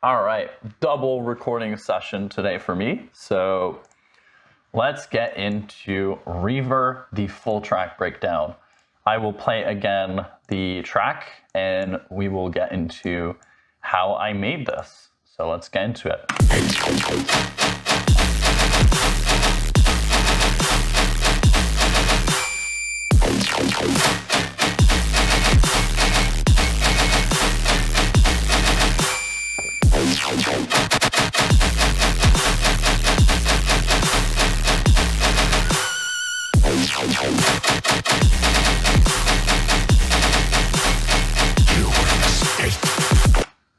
All right, double recording session today for me. So let's get into Reaver, the full track breakdown. I will play again the track and we will get into how I made this. So let's get into it.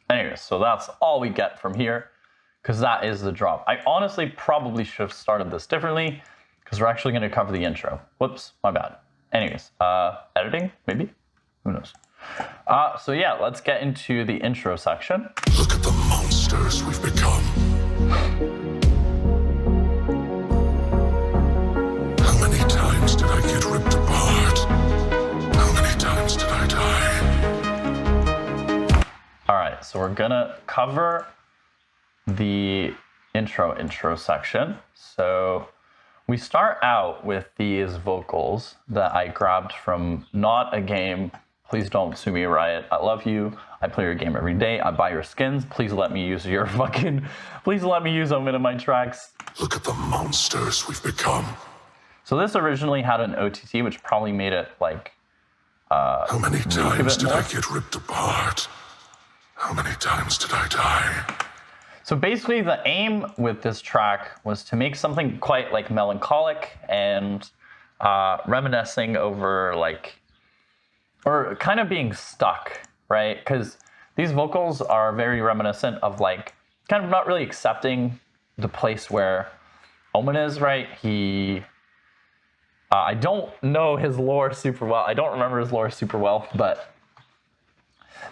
Anyways, so that's all we get from here, because that is the drop. I honestly probably should have started this differently, because we're actually going to cover the intro. Whoops, my bad. Anyways, editing, maybe? Who knows? So yeah, let's get into the intro section. Look at the monsters we've become. How many times did I get ripped apart? How many times did I die? Alright, so we're gonna cover the intro section. So we start out with these vocals that I grabbed from Not a Game. Please don't sue me, Riot. I love you. I play your game every day. I buy your skins. Please let me use your please let me use them in my tracks. Look at the monsters we've become. So this originally had an OTT, which probably made it like, how many times did I get ripped apart? How many times did I die? So basically the aim with this track was to make something quite like melancholic and reminiscing over like, or kind of being stuck, right? Because these vocals are very reminiscent of like, kind of not really accepting the place where Omen is, right? I don't know his lore super well. I don't remember his lore super well, but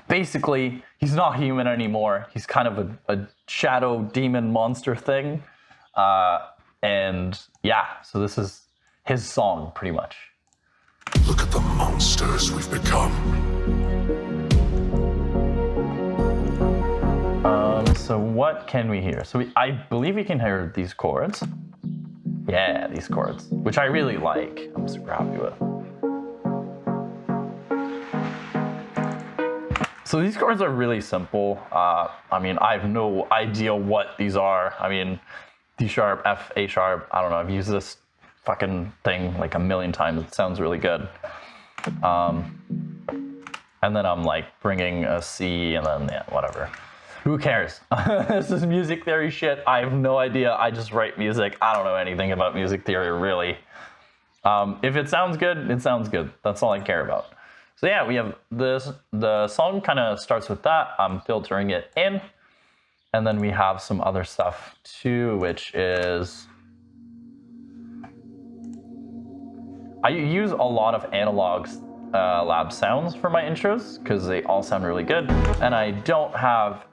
basically he's not human anymore. He's kind of a shadow demon monster thing. And yeah, so this is his song pretty much. Look at the monsters we've become. So what can we hear? So I believe we can hear these chords. Yeah, these chords, which I really like. I'm super happy with. So these chords are really simple. I mean, I have no idea what these are. I mean, D sharp, F, A sharp. I don't know. I've used this fucking thing like a million times. It sounds really good. And then I'm like bringing a C and then yeah, whatever. Who cares? This is music theory shit. I have no idea. I just write music. I don't know anything about music theory really. If it sounds good, it sounds good. That's all I care about. So yeah, we have this. The song kind of starts with that. I'm filtering it in. And then we have some other stuff too, which is I use a lot of analog lab sounds for my intros because they all sound really good. And I don't have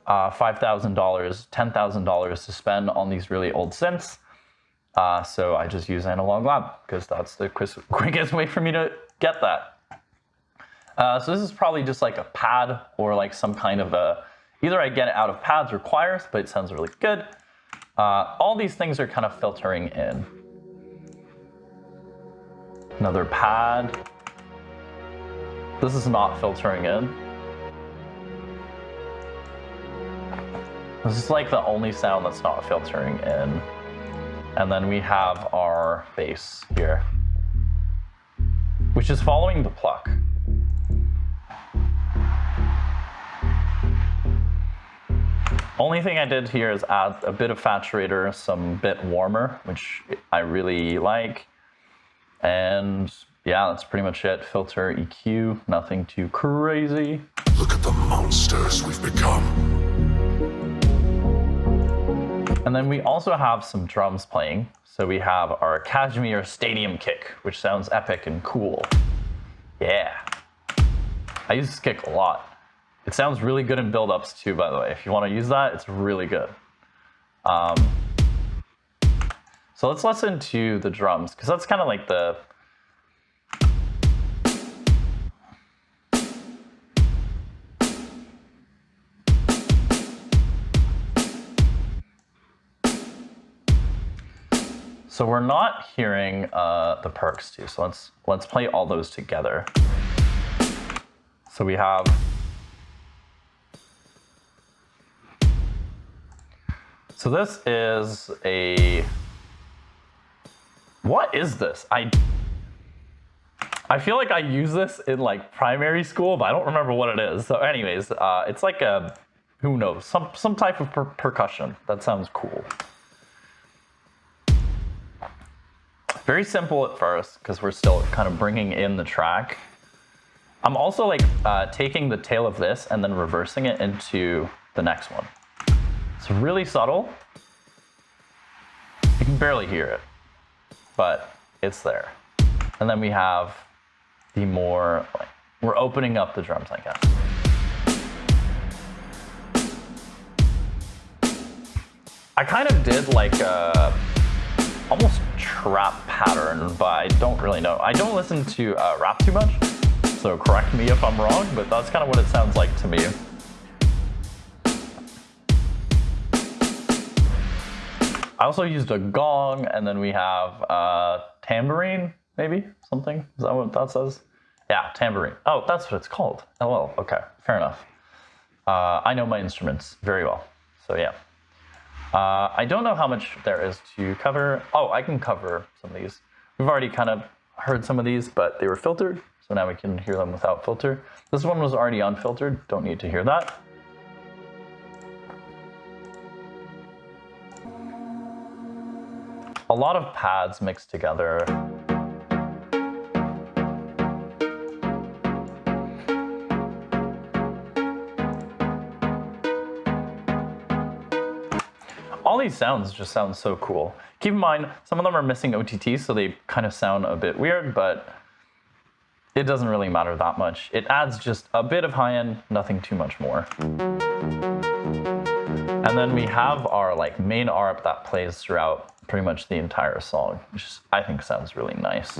$5,000, $10,000 to spend on these really old synths. So I just use analog lab because that's the quickest way for me to get that. So this is probably just like a pad or like some kind of either I get it out of pads or choirs, but it sounds really good. All these things are kind of filtering in. Another pad. This is not filtering in. This is like the only sound that's not filtering in. And then we have our bass here, which is following the pluck. Only thing I did here is add a bit of saturator, some bit warmer, which I really like. And yeah, that's pretty much it. Filter, EQ, nothing too crazy. Look at the monsters we've become. And then we also have some drums playing. So we have our Kashmir Stadium kick, which sounds epic and cool. Yeah. I use this kick a lot. It sounds really good in build-ups too, by the way. If you want to use that, it's really good. So let's listen to the drums, because that's kind of like the So we're not hearing the perks too. So let's play all those together. So we have. So this is a. What is this? I feel like I use this in like primary school, but I don't remember what it is. So anyways, it's like a, who knows, some type of percussion. That sounds cool. Very simple at first, because we're still kind of bringing in the track. I'm also like taking the tail of this and then reversing it into the next one. It's really subtle. You can barely hear it, but it's there. And then we have the more, like, we're opening up the drums, I guess. I kind of did like a almost trap pattern, but I don't really know. I don't listen to rap too much, so correct me if I'm wrong, but that's kind of what it sounds like to me. I also used a gong, and then we have tambourine, maybe, something. Is that what that says? Yeah, tambourine. Oh, that's what it's called. Oh, well, okay, fair enough. I know my instruments very well, so yeah. I don't know how much there is to cover. Oh, I can cover some of these. We've already kind of heard some of these, but they were filtered, so now we can hear them without filter. This one was already unfiltered, don't need to hear that. A lot of pads mixed together. All these sounds just sound so cool. Keep in mind, some of them are missing OTT, so they kind of sound a bit weird, but it doesn't really matter that much. It adds just a bit of high-end, nothing too much more. And then we have our like main ARP that plays throughout pretty much the entire song, which I think sounds really nice.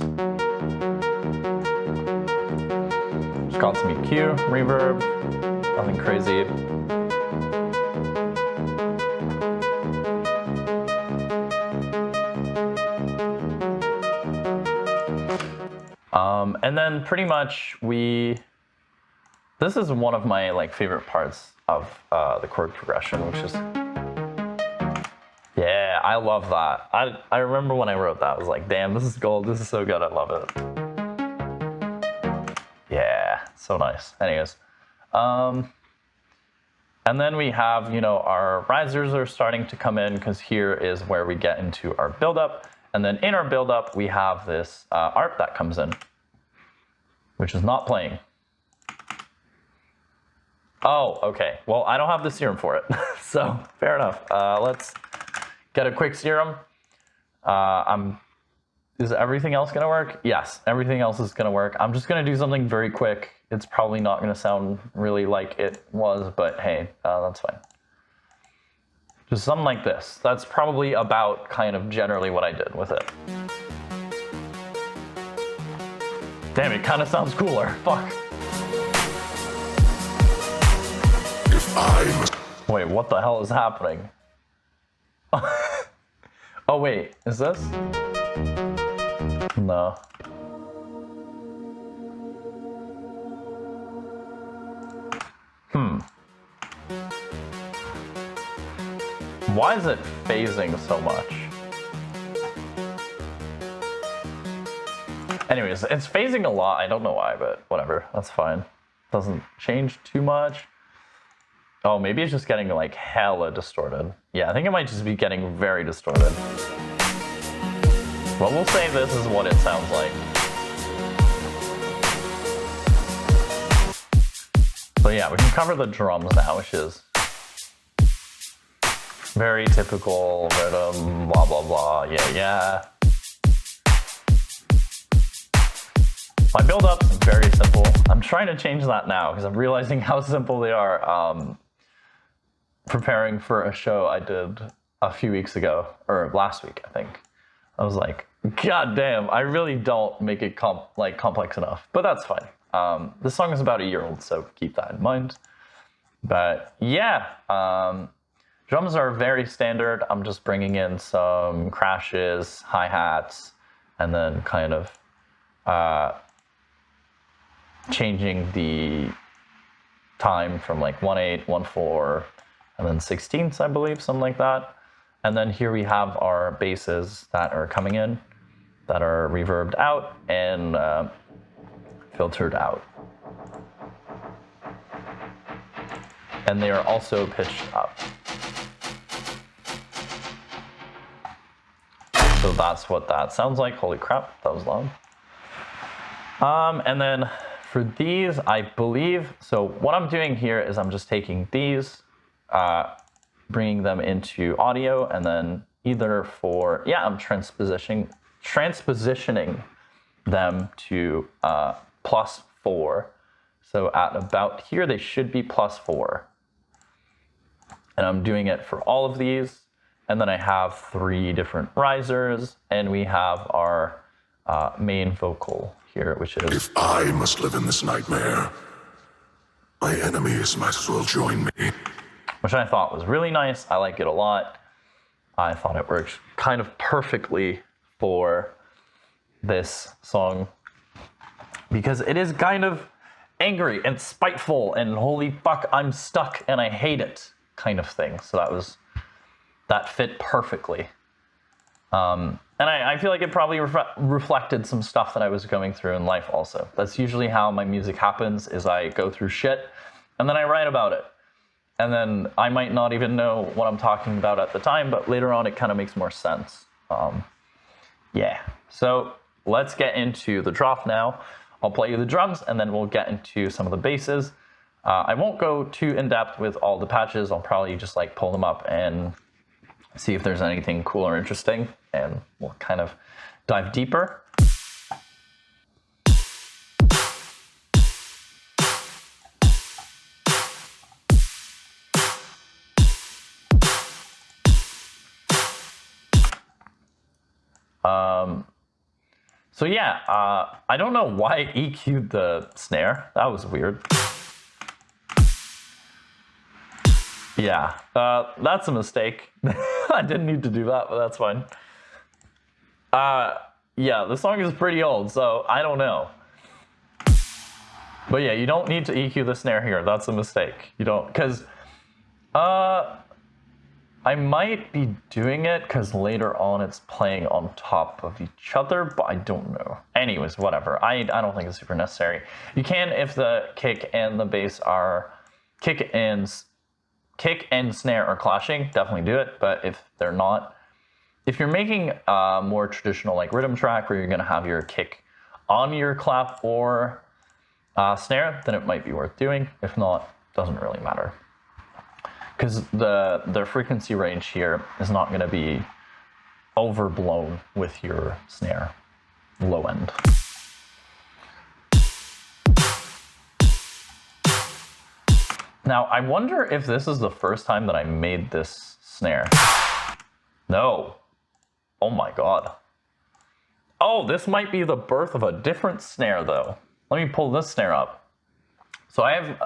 Just got some EQ, reverb, nothing crazy. And then pretty much this is one of my like favorite parts of the chord progression, which is, yeah, I love that. I remember when I wrote that, I was like, damn, this is gold, this is so good, I love it. Yeah, so nice. Anyways, and then we have, you know, our risers are starting to come in, because here is where we get into our build-up. And then in our build-up, we have this ARP that comes in, which is not playing. Oh, okay. Well, I don't have the serum for it, so fair enough. Let's get a quick serum. Is everything else gonna work? Yes, everything else is gonna work. I'm just gonna do something very quick. It's probably not gonna sound really like it was, but hey, that's fine. Just something like this. That's probably about kind of generally what I did with it. Damn, it kind of sounds cooler. Fuck. Wait, what the hell is happening? Oh wait, is this? No. Why is it phasing so much? Anyways, it's phasing a lot. I don't know why, but whatever. That's fine. Doesn't change too much. Oh, maybe it's just getting like hella distorted. Yeah, I think it might just be getting very distorted. Well, we'll say this is what it sounds like. So yeah, we can cover the drums now, which is very typical rhythm, blah, blah, blah, yeah, yeah. My build-up's very simple. I'm trying to change that now because I'm realizing how simple they are. Preparing for a show I did a few weeks ago, or last week, I think. I was like, God damn, I really don't make it complex enough, but that's fine. This song is about a year old, so keep that in mind. But yeah, Drums are very standard. I'm just bringing in some crashes, hi-hats, and then kind of changing the time from like 1/8, 1/4, and then 16ths, I believe, something like that. And then here we have our basses that are coming in, that are reverbed out and filtered out. And they are also pitched up. So that's what that sounds like. Holy crap, that was loud. And then for these, I believe, so what I'm doing here is I'm just taking these, bringing them into audio, and then either for, yeah, I'm transpositioning them to +4. So at about here, they should be +4. And I'm doing it for all of these. And then I have 3 different risers, and we have our main vocal here, which is... If I must live in this nightmare, my enemies might as well join me. Which I thought was really nice. I like it a lot. I thought it worked kind of perfectly for this song because it is kind of angry and spiteful and holy fuck, I'm stuck and I hate it kind of thing. So that fit perfectly. And I feel like it probably reflected some stuff that I was going through in life also. That's usually how my music happens, is I go through shit and then I write about it. And then I might not even know what I'm talking about at the time, but later on it kind of makes more sense. Yeah, so let's get into the drop now. I'll play you the drums and then we'll get into some of the basses. I won't go too in depth with all the patches. I'll probably just like pull them up and see if there's anything cool or interesting, and we'll kind of dive deeper. So yeah, I don't know why I EQ'd the snare. That was weird. Yeah, that's a mistake. I didn't need to do that, but that's fine. Yeah, the song is pretty old, so I don't know. But yeah, you don't need to EQ the snare here. That's a mistake. You don't, because I might be doing it because later on it's playing on top of each other, but I don't know. Anyways, whatever. I don't think it's super necessary. You can, if the kick and the bass are kick and snare are clashing, definitely do it. But if they're not, if you're making a more traditional like rhythm track where you're gonna have your kick on your clap or snare, then it might be worth doing. If not, doesn't really matter. Because the frequency range here is not going to be overblown with your snare low end. Now, I wonder if this is the first time that I made this snare. No. Oh my god. Oh, this might be the birth of a different snare, though. Let me pull this snare up. So I have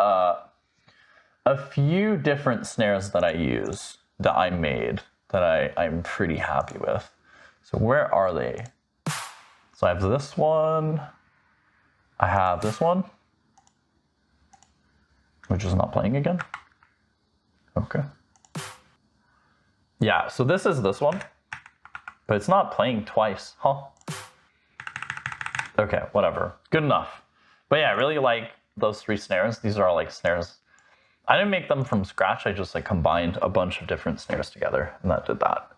a few different snares that I use, that I made, that I'm pretty happy with. So where are they? So I have this one. I have this one, which is not playing again. Okay. Yeah, so this is this one, but it's not playing twice, huh? Okay, whatever. Good enough. But yeah, I really like those 3 snares. These are all like snares. I didn't make them from scratch. I just like combined a bunch of different snares together, and that did that.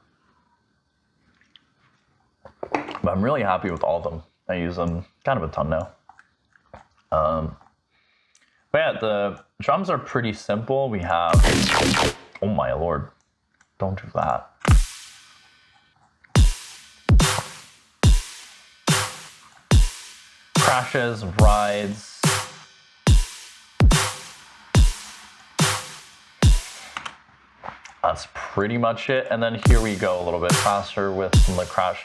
But I'm really happy with all of them. I use them kind of a ton now. But yeah, the drums are pretty simple. We have, oh my lord, don't do that. Crashes, rides. That's pretty much it. And then here we go a little bit faster with some of the crash.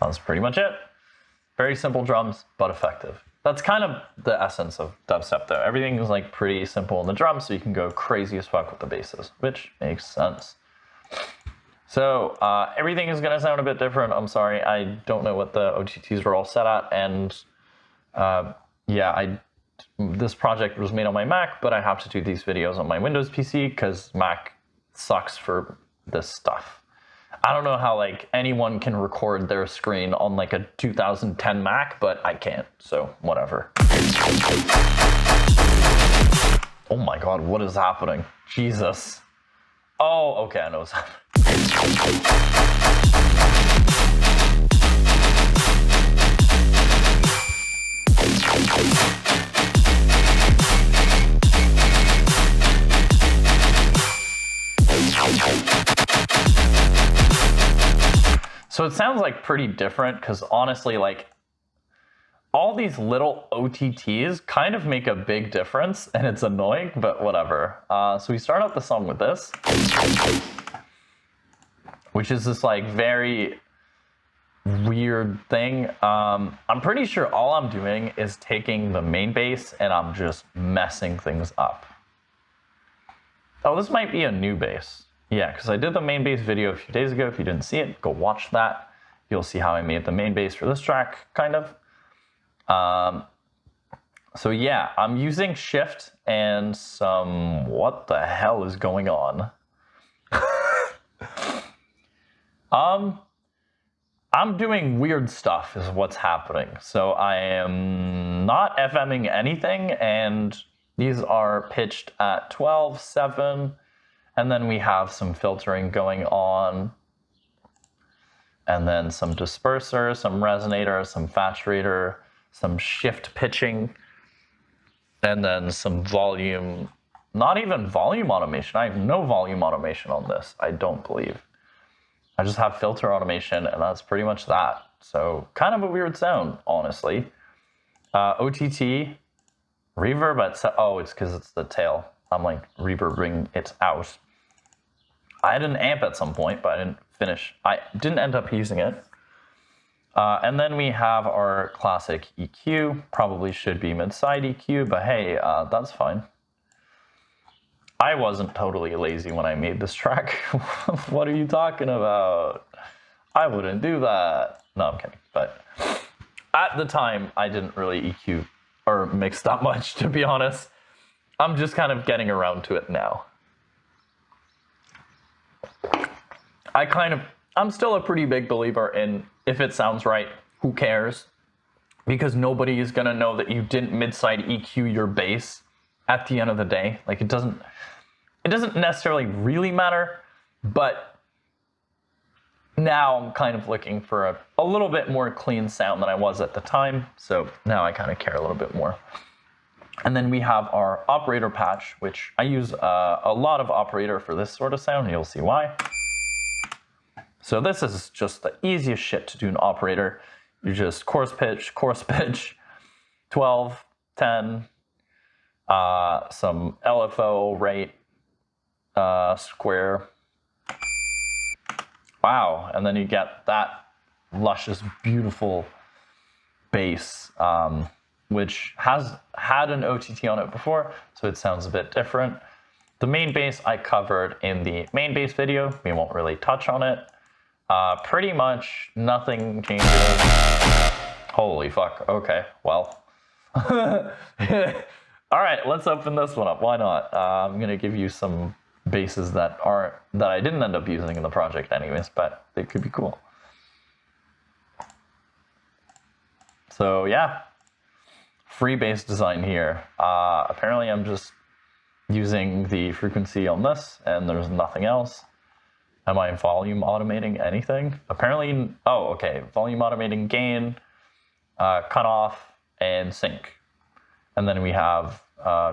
That's pretty much it. Very simple drums, but effective. that's kind of the essence of dubstep though. Everything is like pretty simple in the drums, so you can go crazy as fuck with the basses, which makes sense. So everything is gonna sound a bit different. I'm sorry, I don't know what the OTTs are all set at, and yeah, this project was made on my Mac, but I have to do these videos on my Windows PC because Mac sucks for this stuff. I don't know how like anyone can record their screen on like a 2010 Mac, but I can't, so whatever. Oh my god, what is happening? Jesus. Oh, okay, I know what's happening. So it sounds like pretty different because honestly, like all these little OTTs kind of make a big difference and it's annoying, but whatever. So we start out the song with this, which is this like very weird thing. I'm pretty sure all I'm doing is taking the main bass and I'm just messing things up. Oh, this might be a new bass. Yeah, because I did the main bass video a few days ago. If you didn't see it, go watch that. You'll see how I made the main bass for this track, kind of. So yeah, I'm using shift and some, what the hell is going on? I'm doing weird stuff is what's happening. So I am not FMing anything, and these are pitched at 12, 7, and then we have some filtering going on, and then some disperser, some resonator, some saturator, some shift pitching, and then some volume, not even volume automation. I have no volume automation on this, I don't believe. I just have filter automation, and that's pretty much that. So kind of a weird sound, honestly. OTT, reverb at, oh, it's because it's the tail. I'm like reverbing it out. I had an amp at some point, but I didn't finish. I didn't end up using it. And then we have our classic EQ. Probably should be mid-side EQ, but hey, that's fine. I wasn't totally lazy when I made this track. What are you talking about? I wouldn't do that. No, I'm kidding. But at the time, I didn't really EQ or mix that much, to be honest. I'm just kind of getting around to it now. I'm still a pretty big believer in if it sounds right, who cares? Because nobody is gonna know that you didn't mid-side EQ your bass at the end of the day. Like it doesn't necessarily really matter, but now I'm kind of looking for a little bit more clean sound than I was at the time. So now I kind of care a little bit more. And then we have our operator patch, which I use a lot of operator for this sort of sound, and you'll see why. So this is just the easiest shit to do an operator. You just chorus pitch, 12, 10, some LFO rate, square. Wow, and then you get that luscious, beautiful bass, which has had an OTT on it before, so it sounds a bit different. The main bass I covered in the main bass video. We won't really touch on it. Pretty much nothing changes. Holy fuck, okay, well. All right, let's open this one up, why not? I'm gonna give you some basses that I didn't end up using in the project anyways, but they could be cool. So yeah, free bass design here. Apparently I'm just using the frequency on this and there's nothing else. Am I volume automating anything? Apparently, oh, okay, volume automating gain, cutoff, and sync. And then we have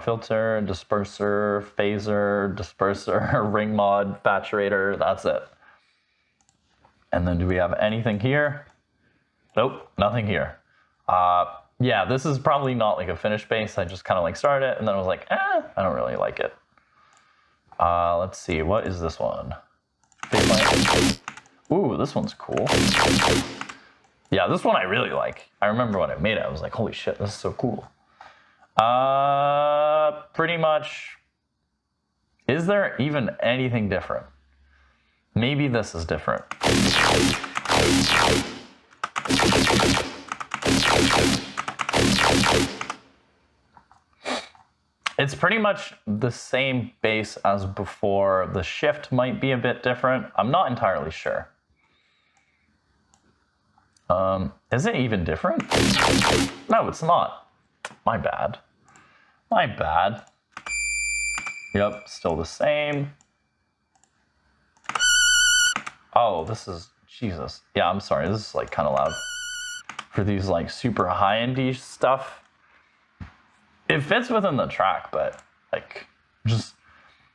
filter, disperser, phaser, disperser, ring mod, saturator, that's it. And then do we have anything here? Nope, nothing here. Yeah, this is probably not like a finished bass. I just kind of like started it and then I was like, I don't really like it. Let's see, what is this one? Ooh, this one's cool. Yeah, this one I really like. I remember when I made it, I was like, holy shit, this is so cool. Pretty much, is there even anything different? Maybe this is different. It's pretty much the same bass as before. The shift might be a bit different. I'm not entirely sure. Is it even different? No, it's not. My bad. My bad. Yep, still the same. Oh, this is, Jesus. Yeah, I'm sorry, this is like kind of loud. For these like super high-end stuff. It fits within the track, but like just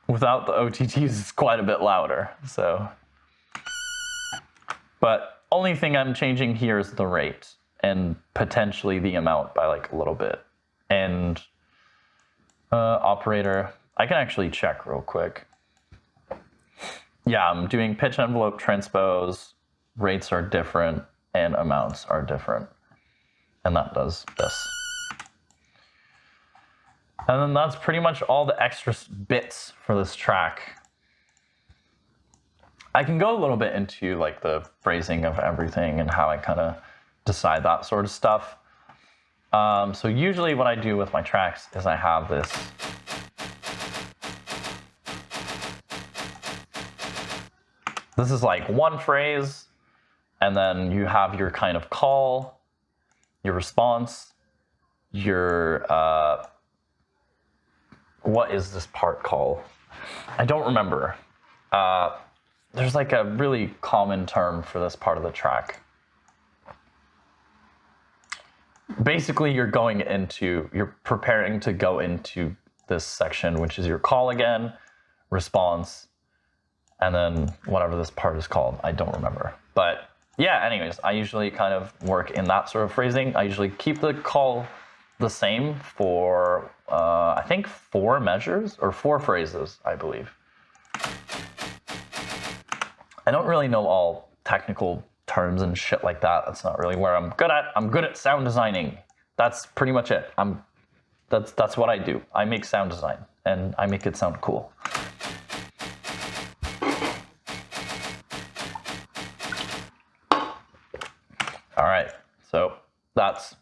without the OTTs, it's quite a bit louder, so. But only thing I'm changing here is the rate and potentially the amount by like a little bit. And operator, I can actually check real quick. Yeah, I'm doing pitch envelope transpose, rates are different, and amounts are different. And that does this. And then that's pretty much all the extra bits for this track. I can go a little bit into like the phrasing of everything and how I kind of decide that sort of stuff. So usually what I do with my tracks is I have this. This is like one phrase, and then you have your kind of call, your response, your, what is this part called? I don't remember. There's like a really common term for this part of the track. Basically, you're preparing to go into this section, which is your call again, response, and then whatever this part is called, I don't remember. But yeah, anyways, I usually kind of work in that sort of phrasing. I usually keep the call the same for, I think 4 measures or 4 phrases, I believe. I don't really know all technical terms and shit like that. That's not really where I'm good at. I'm good at sound designing. That's pretty much it. That's what I do. I make sound design and I make it sound cool. All right, so that's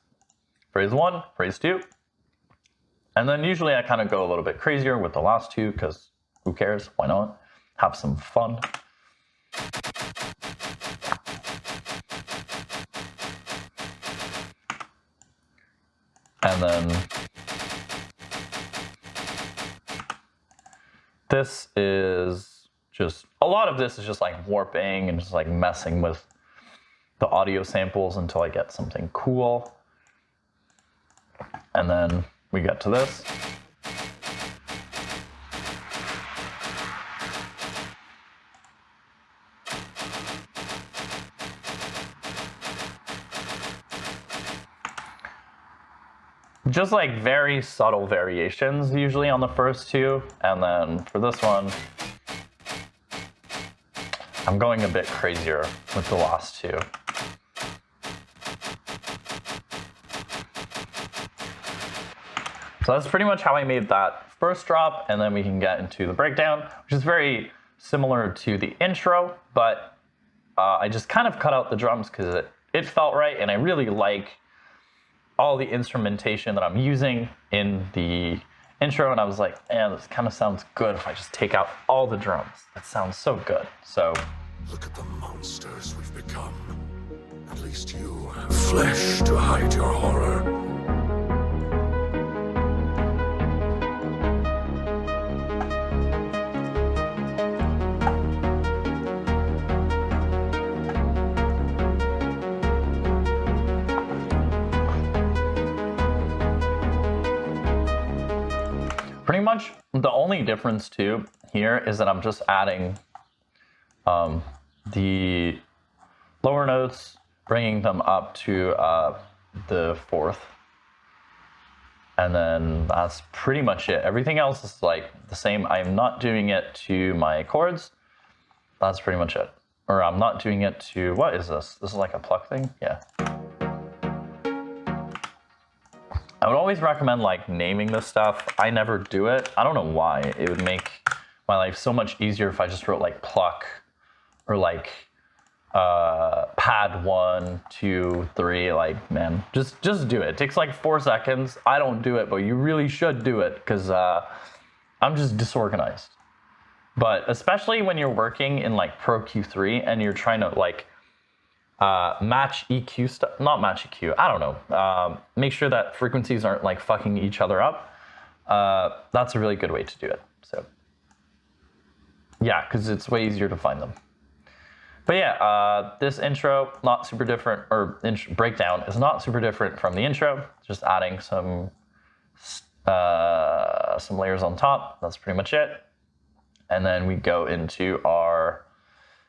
phrase 1, phrase 2. And then usually I kind of go a little bit crazier with the last 2 because who cares? Why not? Have some fun. And then this is just, a lot of this is just like warping and just like messing with the audio samples until I get something cool. And then we get to this. Just like very subtle variations usually on the first 2, and then for this one, I'm going a bit crazier with the last 2. So that's pretty much how I made that first drop, and then we can get into the breakdown, which is very similar to the intro, but I just kind of cut out the drums because it felt right, and I really like all the instrumentation that I'm using in the intro, and I was like, man, this kind of sounds good if I just take out all the drums. That sounds so good. So Look at the monsters we've become. At least you have flesh to hide your horror. pretty much the only difference too here is that I'm just adding the lower notes, bringing them up to the fourth. And then that's pretty much it. Everything else is like the same. I'm not doing it to my chords. That's pretty much it. or I'm not doing it to, what is this? This is like a pluck thing? Yeah. I would always recommend like naming this stuff. I never do it. I don't know why. It would make my life so much easier if I just wrote like pluck or like pad 1, 2, 3. Like, man, just do it. It takes like 4 seconds. I don't do it, but you really should do it because I'm just disorganized. But especially when you're working in like Pro Q3 and you're trying to like match EQ stuff, not match EQ, I don't know. Make sure that frequencies aren't like fucking each other up. That's a really good way to do it. So yeah, because it's way easier to find them. But yeah, this intro, not super different, or breakdown is not super different from the intro. Just adding some layers on top. That's pretty much it. And then we go into our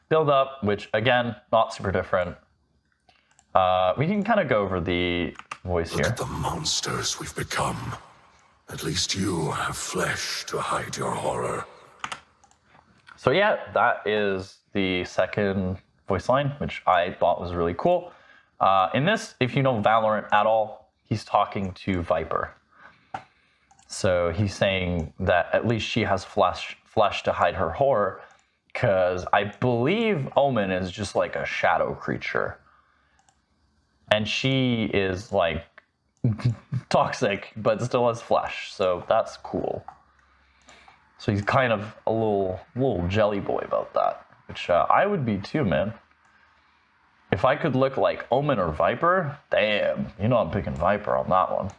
build up, which again, not super different. We can kind of go over the voice here. Look at the monsters we've become. At least you have flesh to hide your horror. So yeah, that is the second voice line, which I thought was really cool. In this, if you know Valorant at all, he's talking to Viper. So he's saying that at least she has flesh to hide her horror, because I believe Omen is just like a shadow creature. And she is like toxic, but still has flesh, so that's cool. So he's kind of a little jelly boy about that, which I would be too, man. If I could look like Omen or Viper, damn, you know I'm picking Viper on that one.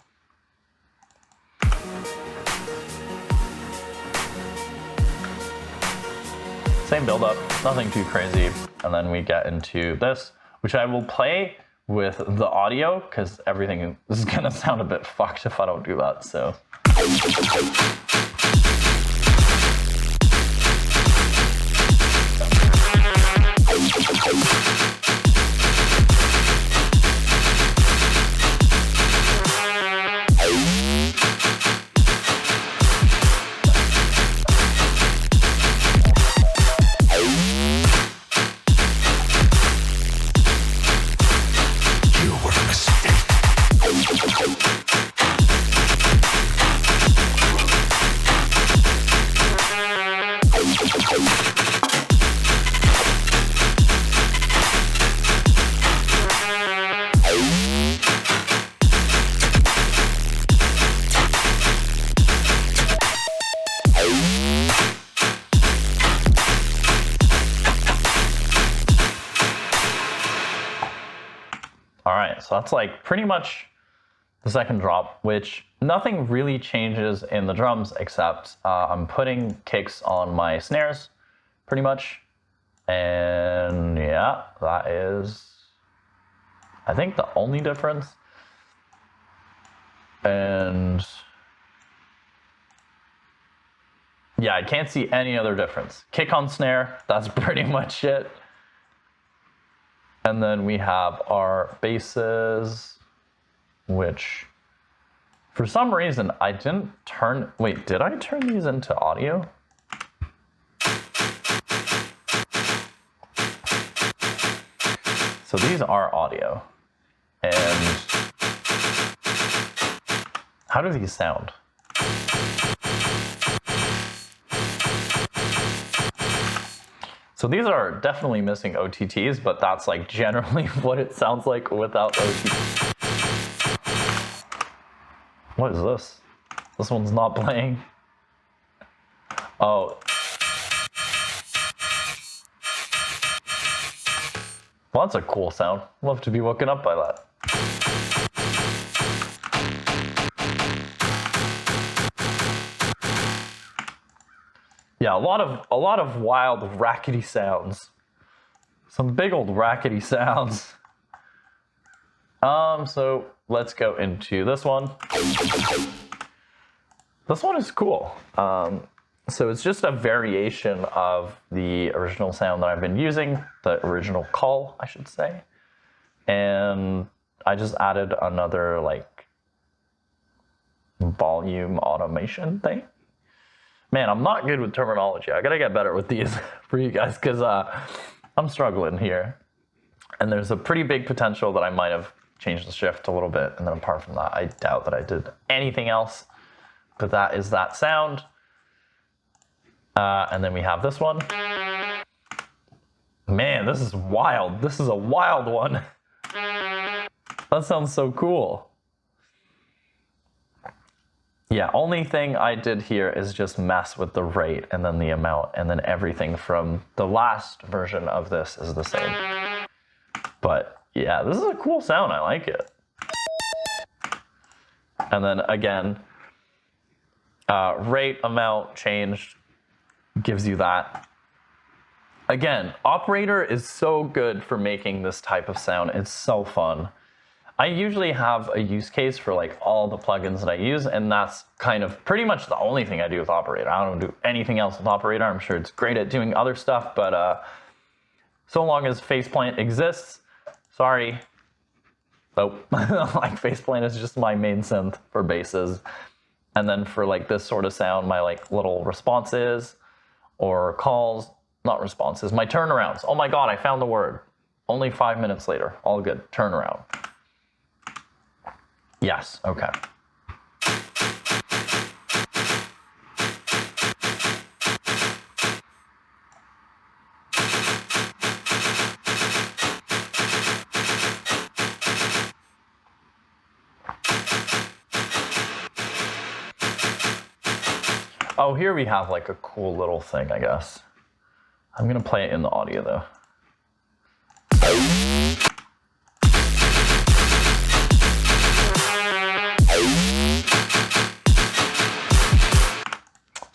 Same build up, nothing too crazy. And then we get into this, which I will play with the audio because everything is gonna sound a bit fucked if I don't do that, so. So that's like pretty much the second drop, which nothing really changes in the drums except I'm putting kicks on my snares pretty much. And yeah, that is, I think, the only difference. And yeah, I can't see any other difference. Kick on snare, that's pretty much it. And then we have our basses, which for some reason I didn't turn, wait, did I turn these into audio? So these are audio. And how do these sound? So these are definitely missing OTTs, but that's like generally what it sounds like without OTTs. What is this? This one's not playing. Oh. Well, that's a cool sound. Love to be woken up by that. Yeah, a lot of wild, rackety sounds. Some big old rackety sounds. So let's go into this one. This one is cool. So it's just a variation of the original sound that I've been using, the original call, I should say. And I just added another like volume automation thing. Man, I'm not good with terminology. I gotta get better with these for you guys, because I'm struggling here. And there's a pretty big potential that I might have changed the shift a little bit. And then apart from that, I doubt that I did anything else. But that is that sound. And then we have this one. Man, this is wild. This is a wild one. That sounds so cool. Yeah, only thing I did here is just mess with the rate and then the amount, and then everything from the last version of this is the same. But yeah, this is a cool sound. I like it. And then again, rate, amount, changed, gives you that. Again, Operator is so good for making this type of sound. It's so fun. I usually have a use case for like all the plugins that I use, and that's kind of pretty much the only thing I do with Operator. I don't do anything else with Operator. I'm sure it's great at doing other stuff, but so long as Faceplant exists, sorry. Nope. Like Faceplant is just my main synth for basses. And then for like this sort of sound, my like little responses or calls, not responses, my turnarounds. Oh my God, I found the word. Only 5 minutes later, all good, turnaround. Yes, okay. Oh, here we have like a cool little thing, I guess. I'm gonna play it in the audio though.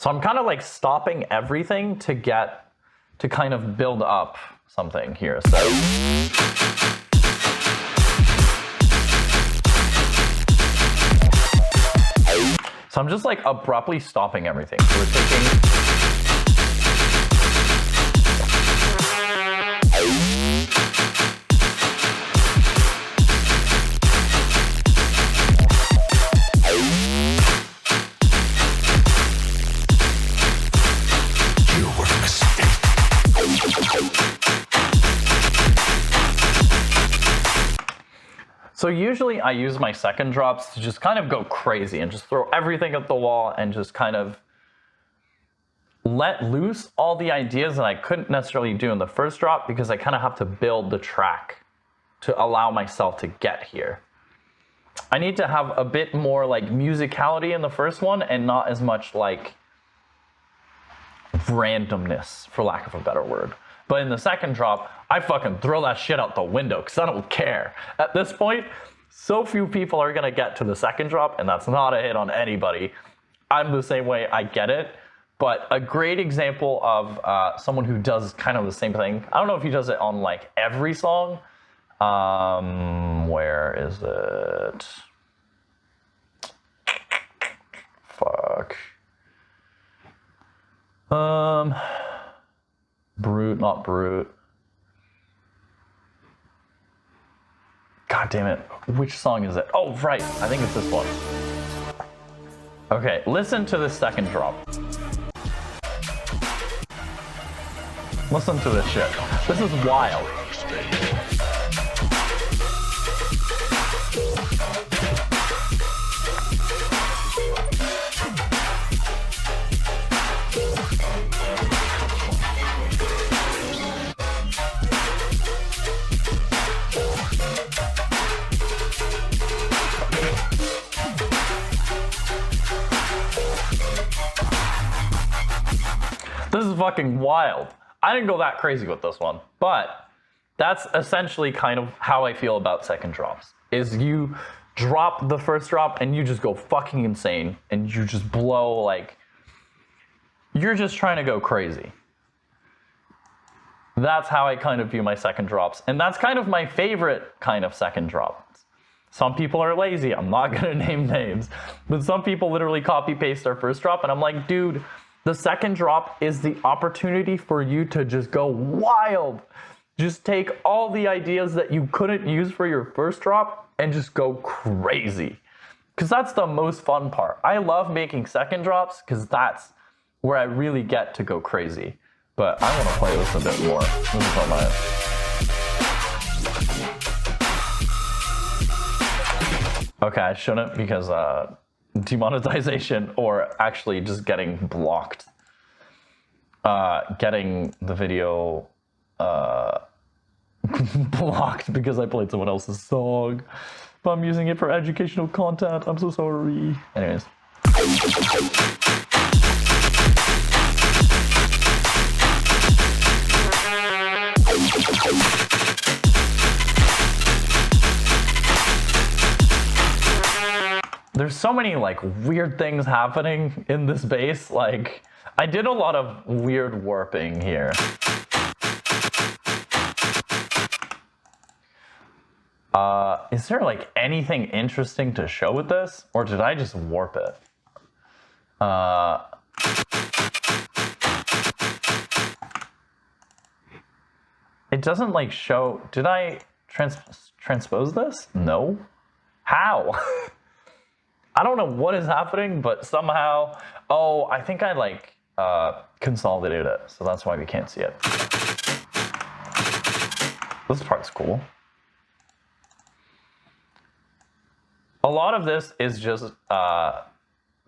So I'm kind of like stopping everything to get, to kind of build up something here. So I'm just like abruptly stopping everything. So we're taking, so usually I use my second drops to just kind of go crazy and just throw everything at the wall and just kind of let loose all the ideas that I couldn't necessarily do in the first drop, because I kind of have to build the track to allow myself to get here. I need to have a bit more like musicality in the first one and not as much like randomness, for lack of a better word. But in the second drop, I fucking throw that shit out the window because I don't care. At this point, so few people are gonna get to the second drop, and that's not a hit on anybody. I'm the same way, I get it. But a great example of someone who does kind of the same thing, I don't know if he does it on like every song. Where is it? Fuck. Brute, not Brute. God damn it. Which song is it? Oh, right. I think it's this one. Okay, listen to the second drop. Listen to this shit. This is wild. This is fucking wild. I didn't go that crazy with this one, but that's essentially kind of how I feel about second drops. Is you drop the first drop and you just go fucking insane and you just blow, like, you're just trying to go crazy. That's how I kind of view my second drops, and that's kind of my favorite kind of second drops. Some people are lazy, I'm not gonna name names, but some people literally copy paste their first drop, and I'm like, dude, the second drop is the opportunity for you to just go wild. Just take all the ideas that you couldn't use for your first drop and just go crazy. Because that's the most fun part. I love making second drops because that's where I really get to go crazy. but I want to play this a bit more. This is all my... Okay, I shouldn't because demonetization or actually just getting blocked. Getting the video blocked because I played someone else's song. But I'm using it for educational content. I'm so sorry. Anyways. There's so many like weird things happening in this base. Like, I did a lot of weird warping here. Is there like anything interesting to show with this? Or did I just warp it? It doesn't like show, did I transpose this? No. How? I don't know what is happening, but somehow, oh, I think I like consolidated it. So that's why we can't see it. This part's cool. A lot of this is just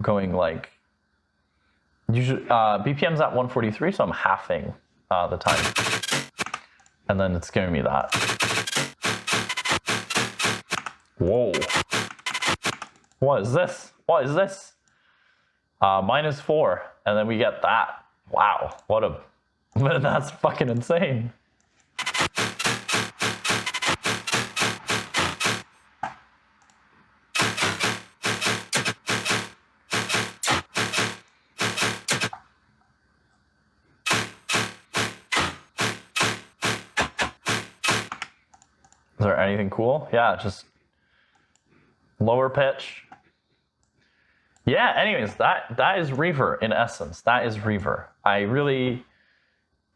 going like, usually BPM's at 143, so I'm halving the time. And then it's giving me that. Whoa. What is this? What is this? -4, and then we get that. Wow, what a, that's fucking insane. Is there anything cool? Yeah, just lower pitch. Yeah, anyways, that is Reaver in essence. That is Reaver. I really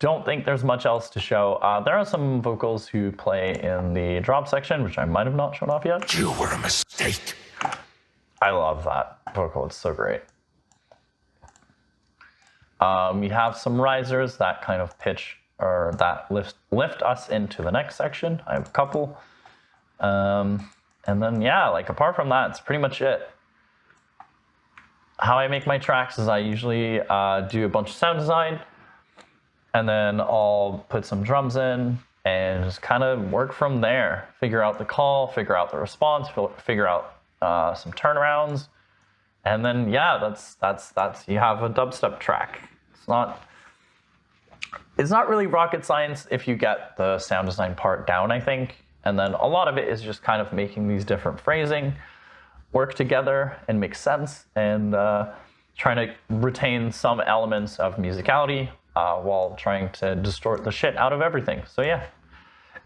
don't think there's much else to show. There are some vocals who play in the drop section, which I might have not shown off yet. You were a mistake. I love that vocal. It's so great. We have some risers that kind of pitch or that lift us into the next section. I have a couple. And then, yeah, like apart from that, it's pretty much it. How I make my tracks is I usually do a bunch of sound design, and then I'll put some drums in and just kind of work from there. Figure out the call, figure out the response, figure out some turnarounds, and then yeah, that's you have a dubstep track. It's not really rocket science if you get the sound design part down, I think. And then a lot of it is just kind of making these different phrasing work together and make sense, and trying to retain some elements of musicality while trying to distort the shit out of everything. So yeah.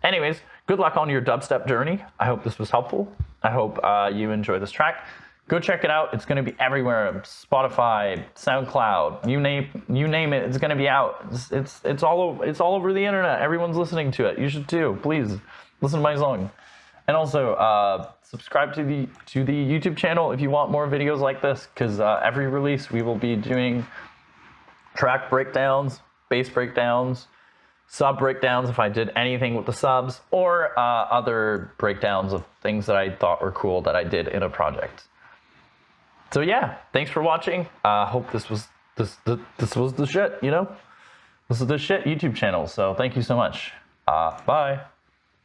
Anyways, good luck on your dubstep journey. I hope this was helpful. I hope you enjoy this track. Go check it out. It's going to be everywhere. Spotify, SoundCloud, you name it. It's going to be out. It's all over the internet. Everyone's listening to it. You should too. Please listen to my song. And also subscribe to the YouTube channel if you want more videos like this, because every release we will be doing track breakdowns, bass breakdowns, sub breakdowns if I did anything with the subs, or other breakdowns of things that I thought were cool that I did in a project. So yeah, thanks for watching. Hope this was the shit, you know? This is the shit YouTube channel, so thank you so much. Bye.